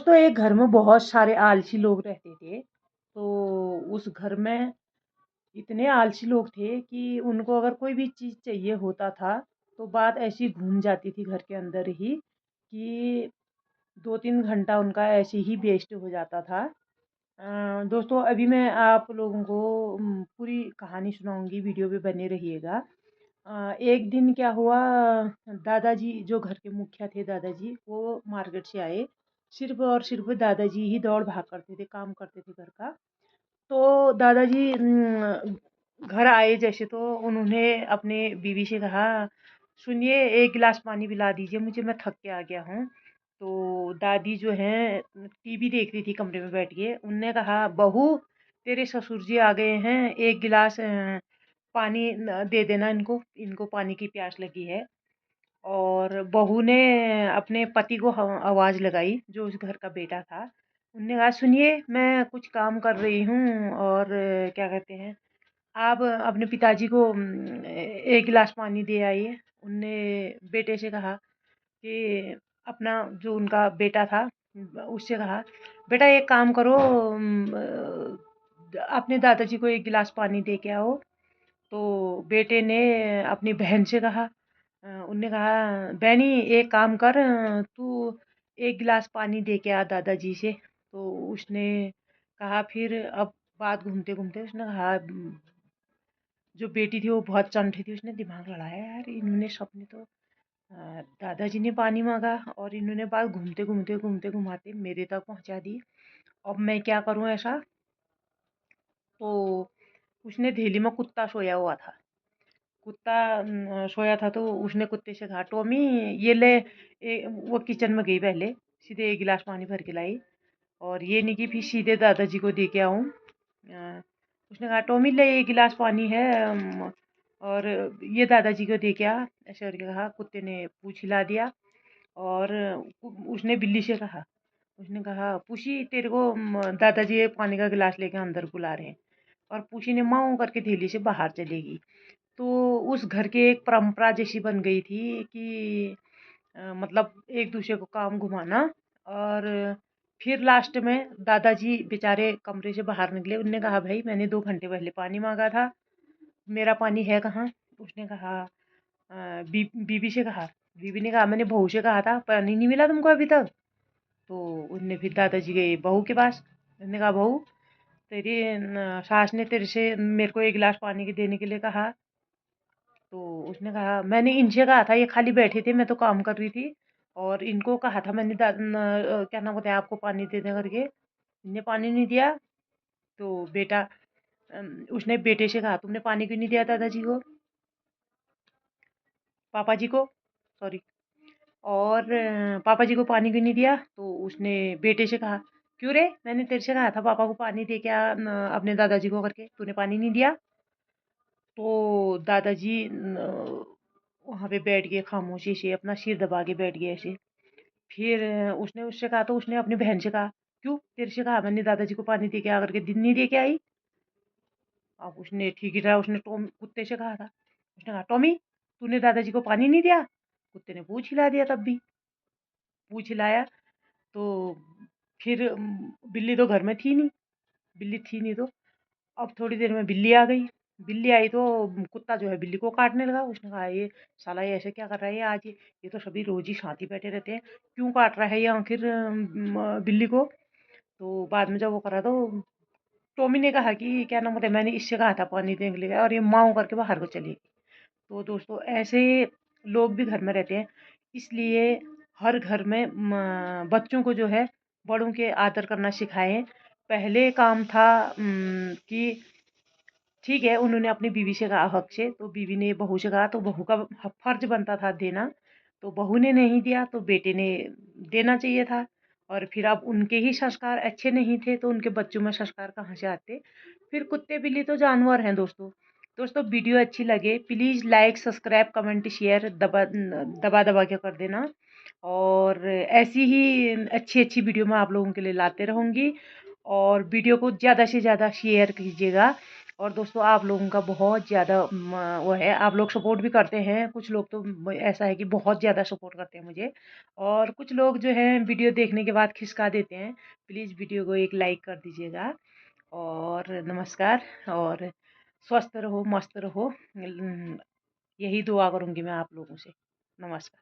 तो एक घर में बहुत सारे आलसी लोग रहते थे। तो उस घर में इतने आलसी लोग थे कि उनको अगर कोई भी चीज़ चाहिए होता था, तो बात ऐसी घूम जाती थी घर के अंदर ही कि 2-3 घंटा उनका ऐसे ही वेस्ट हो जाता था। दोस्तों अभी मैं आप लोगों को पूरी कहानी सुनाऊँगी, वीडियो पे बने रहिएगा। एक दिन क्या हुआ, दादाजी जो घर के मुखिया थे दादाजी, वो मार्केट से आए। सिर्फ़ और सिर्फ़ दादाजी ही दौड़-भाग करते थे, काम करते थे घर का। तो दादाजी घर आए जैसे तो उन्होंने अपने बीवी से कहा, सुनिए 1 गिलास पानी पिला दीजिए मुझे, मैं थक के आ गया हूँ। तो दादी जो हैं टीवी देख रही थी कमरे में बैठ के, उनने कहा, बहू तेरे ससुर जी आ गए हैं, 1 गिलास पानी दे देना इनको, इनको पानी की प्यास लगी है। और बहू ने अपने पति को आवाज़ लगाई, जो उस घर का बेटा था। उनने कहा, सुनिए मैं कुछ काम कर रही हूँ और क्या कहते हैं, आप अपने पिताजी को 1 गिलास पानी दे आइए। उनने बेटे से कहा कि अपना जो उनका बेटा था उससे कहा, बेटा एक काम करो, अपने दादाजी को 1 गिलास पानी दे के आओ। तो बेटे ने अपनी बहन से कहा, उनने कहा, बहनी एक काम कर, तू 1 गिलास पानी दे के आ दादाजी से। तो उसने कहा, फिर अब बात घूमते घूमते उसने कहा, जो बेटी थी वो बहुत चंठी थी, उसने दिमाग लड़ाया, यार इन्होंने सबने तो दादाजी ने पानी मांगा और इन्होंने बात घूमते घूमते घूमते घुमाते मेरे तक पहुंचा दी। अब मैं क्या करूं ऐसा। तो उसने थैली में कुत्ता सोया हुआ था। कुत्ता सोया था तो उसने कुत्ते से कहा, टॉमी ये ले। वो किचन में गई, पहले सीधे 1 गिलास पानी भर के लाई और ये नहीं कि फिर सीधे दादाजी को दे के आऊँ। उसने कहा, टॉमी ले 1 गिलास पानी है, और ये दादाजी को दे के आ। ऐसे करके कहा, कुत्ते ने पूँछ हिला दिया। और उसने बिल्ली से कहा, उसने कहा, पूछी तेरे को दादाजी एक पानी का गिलास लेके अंदर बुला रहे हैं। और पूछी ने माऊं करके थैली से बाहर चलेगी। तो उस घर की एक परंपरा जैसी बन गई थी कि मतलब एक दूसरे को काम घुमाना। और फिर लास्ट में दादाजी बेचारे कमरे से बाहर निकले। उनने कहा, भाई मैंने 2 घंटे पहले पानी मांगा था, मेरा पानी है कहाँ। उसने कहा, बीबी से कहा, बीबी ने कहा, मैंने बहू से कहा था, पानी नहीं मिला तुमको अभी तक। तो उनने फिर दादाजी गए बहू के पास। उन्होंने कहा, बहू तेरी सास ने तेरे से मेरे को 1 गिलास पानी के देने के लिए कहा। तो उसने कहा, मैंने इनसे कहा था, ये खाली बैठे थे, मैं तो काम कर रही थी। और इनको कहा था मैंने क्या नाम होता है, आपको पानी दे दें करके, इनने पानी नहीं दिया। तो बेटा उसने बेटे से कहा, तुमने पानी क्यों नहीं दिया दादाजी को, पापा जी को, सॉरी। और पापा जी को पानी क्यों नहीं दिया। तो उसने बेटे से कहा, क्यों रे, मैंने तेरे से कहा था पापा को पानी दे के आ, अपने दादाजी को करके, तूने पानी नहीं दिया। तो दादाजी वहाँ पे बैठ गए खामोशी से, अपना सिर दबा के बैठ गए ऐसे। फिर उसने उससे कहा, तो उसने अपनी बहन से कहा, क्यों तेरे से कहा मैंने दादाजी को पानी दे के आ करके, दिन नहीं दे के आई। अब उसने ठीक ही था, उसने टॉम कुत्ते से कहा था। उसने कहा, टॉमी तूने दादाजी को पानी नहीं दिया। कुत्ते ने पूँछ हिला दिया, तब भी पूँछ हिलाया। तो फिर बिल्ली तो घर में थी नहीं, बिल्ली थी नहीं। तो अब थोड़ी देर में बिल्ली आ गई। बिल्ली आई तो कुत्ता जो है बिल्ली को काटने लगा। उसने कहा, ये साला ये ऐसे क्या कर रहा है, ये आज ये तो सभी रोज ही साथ ही बैठे रहते हैं, क्यों काट रहा है ये आखिर बिल्ली को। तो बाद में जब वो करा तो टॉमी ने कहा कि क्या नाम होता है, मैंने इससे कहा था पानी देने के लिए, और ये माँ करके बाहर को चली गई। तो दोस्तों ऐसे लोग भी घर में रहते हैं। इसलिए हर घर में बच्चों को जो है बड़ों के आदर करना सिखाएं। पहले काम था कि ठीक है, उन्होंने अपनी बीवी से कहा हक से, तो बीवी ने बहू से कहा, तो बहू का फर्ज बनता था देना। तो बहू ने नहीं दिया तो बेटे ने देना चाहिए था। और फिर अब उनके ही संस्कार अच्छे नहीं थे तो उनके बच्चों में संस्कार कहाँ से आते। फिर कुत्ते बिल्ली तो जानवर हैं दोस्तों। दोस्तों वीडियो अच्छी लगे please like subscribe comment share दबा दबा दबा के कर देना। और ऐसी ही अच्छी अच्छी वीडियो मैं आप लोगों के लिए लाते रहूँगी। और वीडियो को ज़्यादा से ज़्यादा शेयर कीजिएगा और दोस्तों आप लोगों का बहुत ज़्यादा वो है, आप लोग सपोर्ट भी करते हैं, कुछ लोग तो ऐसा है कि बहुत ज़्यादा सपोर्ट करते हैं मुझे, और कुछ लोग जो हैं वीडियो देखने के बाद खिसका देते हैं। प्लीज़ वीडियो को एक लाइक कर दीजिएगा। और नमस्कार। और स्वस्थ रहो, मस्त रहो। यही दुआ करूँगी मैं आप लोगों से। नमस्कार।